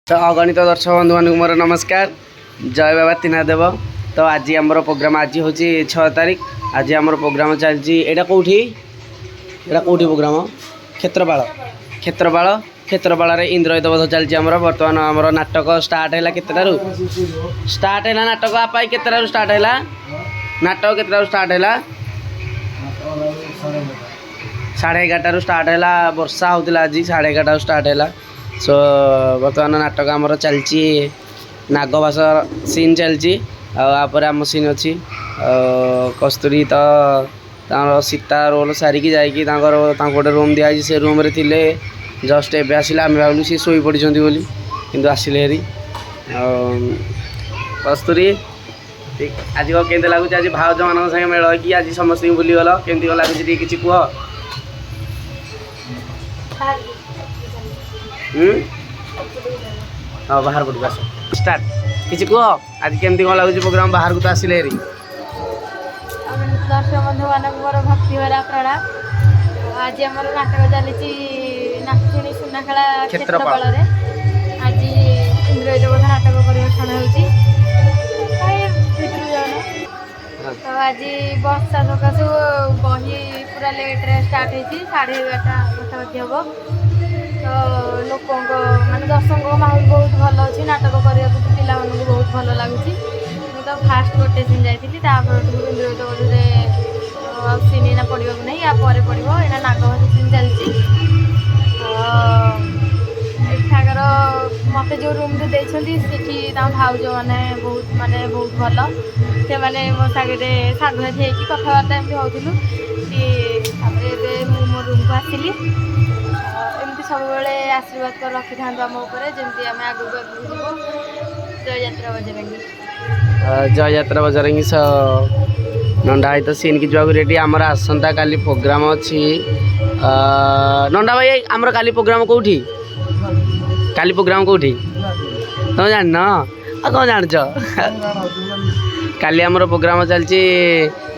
तो अगणित दर्शक बंधु मान मोर नमस्कार जय बाबा तीनादेव। तो आज आमर प्रोग्राम आज हूँ 6 तारीख। आज आमर प्रोग्राम चलती एटा कौटी प्रोग्राम क्षेत्रपाल क्षेत्रपाल इंद्रजित बोध चलती आमर बर्तमान आमर नाटक स्टार्ट है केतटारू स्टार्ट है नाटक आपाई केतटारू स्टार्ट है नाटक केतटारू स्टार्ट है 11:30 स्टार्ट है वर्षा होता आज 11:30 स्टार्ट है। सो बर्तमान नाटक आमर चलती नागभास सीन चलती आपर आम सीन अच्छी कस्तूरी तो सीता रोल सारिकी जाकि गोटे रूम दिखाई से रूम रे थिले जस्ट एवं आसला आम भावलु सी शोई पड़ी कि आसिले हेरी कस्तूरी ठीक आज केमती लगुच आज भाउज मान संगे मेल कि आज समस्त बुलीगल केमती लगुच किसी कह हाँ बाहर पटक आस स्टार्ट किसी कह आज केमती कौन लगुच प्रोग्राम बाहर को तो आसिले हेरी दर्शक बंधु मान भक्ति भरा प्रणाम। आज आम नाटक चली नाचुणी सुनाखेला क्षेत्रपाल आज इंद्रजित बोध नाटक परिवेषण होती तो आज वर्षा सकाशु बही पूरा लेट्रे स्टार्ट होती 11:30 पाखापाखि हम तो लोक मानने दर्शक माहौल बहुत भल अच्छी नाटक करने पिला बहुत भल लगुच तो फास्ट गोटे सीन जाइली इंद्रजित बोधे सीन एना पड़ा नहीं या पर पड़ो यहाँ नागभास सीन चलती एठाकर मत जो रूम देती भाउज मैंने बहुत भल से मैंने मो सागे सागसाथी होती कथबार्ता एमती होलु कि मो रूम को आसली एमती सब आशीर्वाद कर रखी था आम जमी आम आगू आगू जय यात्रा बजरंगी जय यात्रा बजरंगी नंदा भाई तो सीन की जाऊ रेडी आमर आसंता काली प्रोग्राम अच्छी नंदा भाई आमर काली प्रोग्राम कौटी काली प्रोग्राम कौटी तुम जान कौन जान काली आमर प्रोग्राम चलती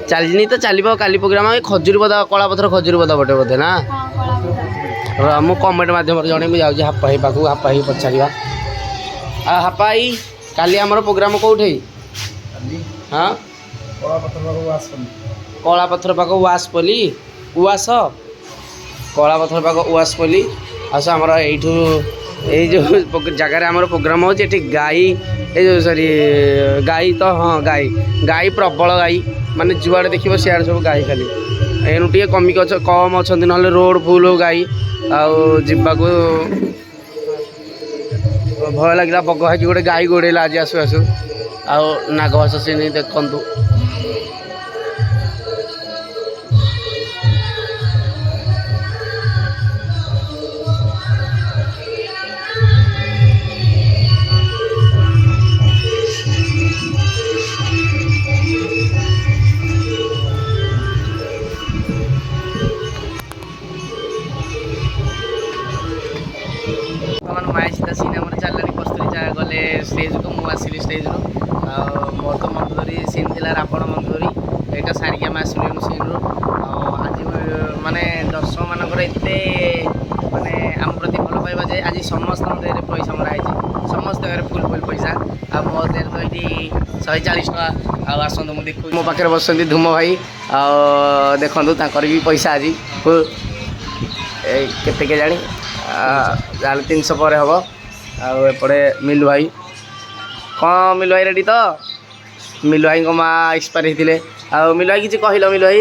चलनी तो चलो काली प्रोग्राम खजुरी बदा कला पथर खजुरी बदा बटे बोधे ना मु कमेंट मध्यम जन जाऊँगी हापाई पाक हापाई पचारा हापाई काली आमर प्रोग्राम कौटे हाँ कला पथर पाक उआसपल्ली उआस कला पथर पाक उआसपल्ली आस आमर यू जो जगार आमर प्रोग्राम हो गाई ये सॉरी गाई तो हाँ गाई प्रबल गाई माने जुआड़े देखिए सियाड़े सब गाई खाली एनु टे कमिक कम अच्छा ना रोड फुल गाई आवाक भय लगे बग है गोटे गाई गोड़ेला आज आसु आसु नागभास सीन देखु माया सीता सीन आम चलनी कस्तूरी गले स्टेज को मुझे आसली स्टेज रू मोर तो मंदोरी सीन थी रावण मंदोरी यहाँ सारिक आम आसलु सीन रू आज माने दर्शक मानकर एत माने आम प्रति भल पाइबा जे आज समस्त देह पैसा मराई समस्त फुल फुल पैसा आ मो देह तो ये 140 टका आसतु मुझे देखो मो पाखे बस धूम भाई देखु भी पैसा आज फुल के जानी जाने 300 पर हम एपटे मिलू भाई कौन मिलू भाई रेडी तो मिलू भाई को माँ एक्सपायर होते मिलू भाई किसी कहल मिलू भाई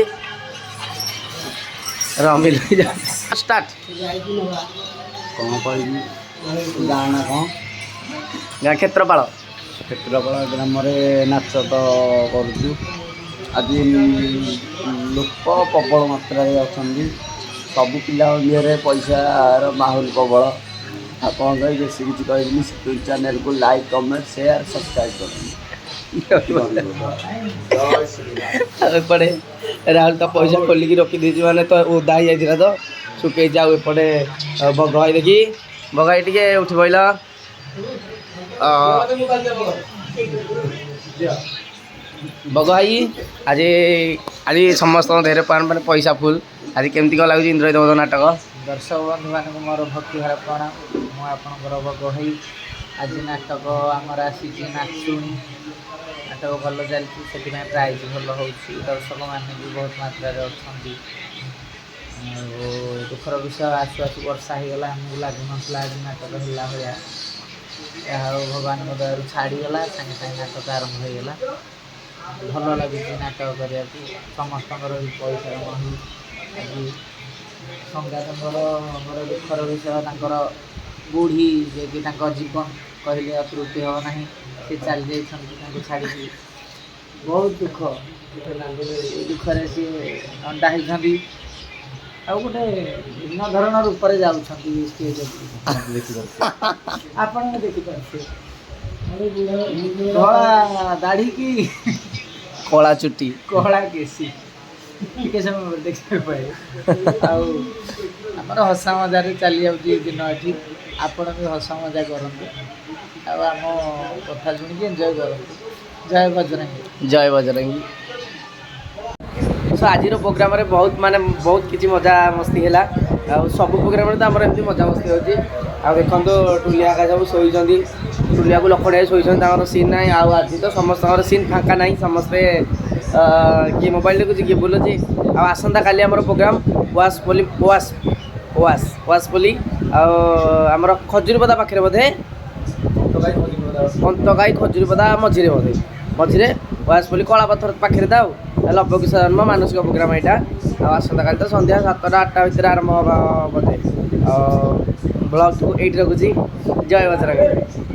मिलू भाई स्टार्ट कौन कह गाँव कौन गाँ क्षेत्रपाल ग्राम नाच तो करुचु आज लोक प्रबल मात्रा अच्छा सब पिला दिहरे पैसार माहौल प्रबल आप बेसी किसी कहनी चैनल को लाइक कमेंट शेयर सब्सक्राइब करपटे राहुल तो पैसा खोलिकी रखी मैंने तो ओदा ही जाता तो सुखे जाऊ एपटे बग भाई देखी बग भाई टे उठ पड़ल बग भाई आज आज समस्त देह मैंने पैसा फुल आज केमती कौन लगुच इंद्रजित बोध नाटक दर्शक बंधु मान मोर भक्ति भार प्रणाम मुझे बग भाई आज नाटक आमर आसी नाचुणी नाटक भल चलती से प्राइज भल हो दर्शक मैंने भी बहुत मात्रा अच्छा दुखर विषय आसु आसु वर्षा हो गला आमको लगुन आज नाटक है भाया भगवान दयारू छाड़ीगला सागे सागे नाटक आरंभ हो गला भल लगे नाटक करने समस्त पैसा महल आज संगातर दुखर विषय बुढ़ी जे कि जीवन कहले अतृप्ति हम ना से चली जा छाड़ी बहुत दुख दुखरे सी अंडा होती आ गोटे भिन्न धरण रूप स्टेज आप देखिपे धला दाढ़ी की कला चुटी कला केसी टे समय देखा पाए आमर हसा मजार चली जाऊँगी दिन ये आपण भी हस मजा करते आम कथा शुणी एंजॉय करते जय बजरंगी जय बजरंगी। सो आज प्रोग्राम रे बहुत माने बहुत किसी मजा मस्ती है सब प्रोग्राम तो आमर एमती मजा मस्ती होती देखो टुलिया का सब शोचती टुलिया को लखड़िया शोचती सीन ना आज तो समस्त सीन फाँका ना समस्ते किए मोबाइल देखुची किए बुलुची आसंता काली आमर प्रोग्राम वासपल्ली वासपल्ली आमर खजुरीपदा पाखे बोधे पंतगाई खजुरीपदा मझे बोधे मझे वासपल्ली कलापथर पाखे था लव किशोर जन्म मानसिक प्रोग्राम यहाँ आसंता काली तो संध्या 7टा 8टा भितर आरंभ होगा बोधे ब्लॉग को 8 रखुची जय बजरंगी।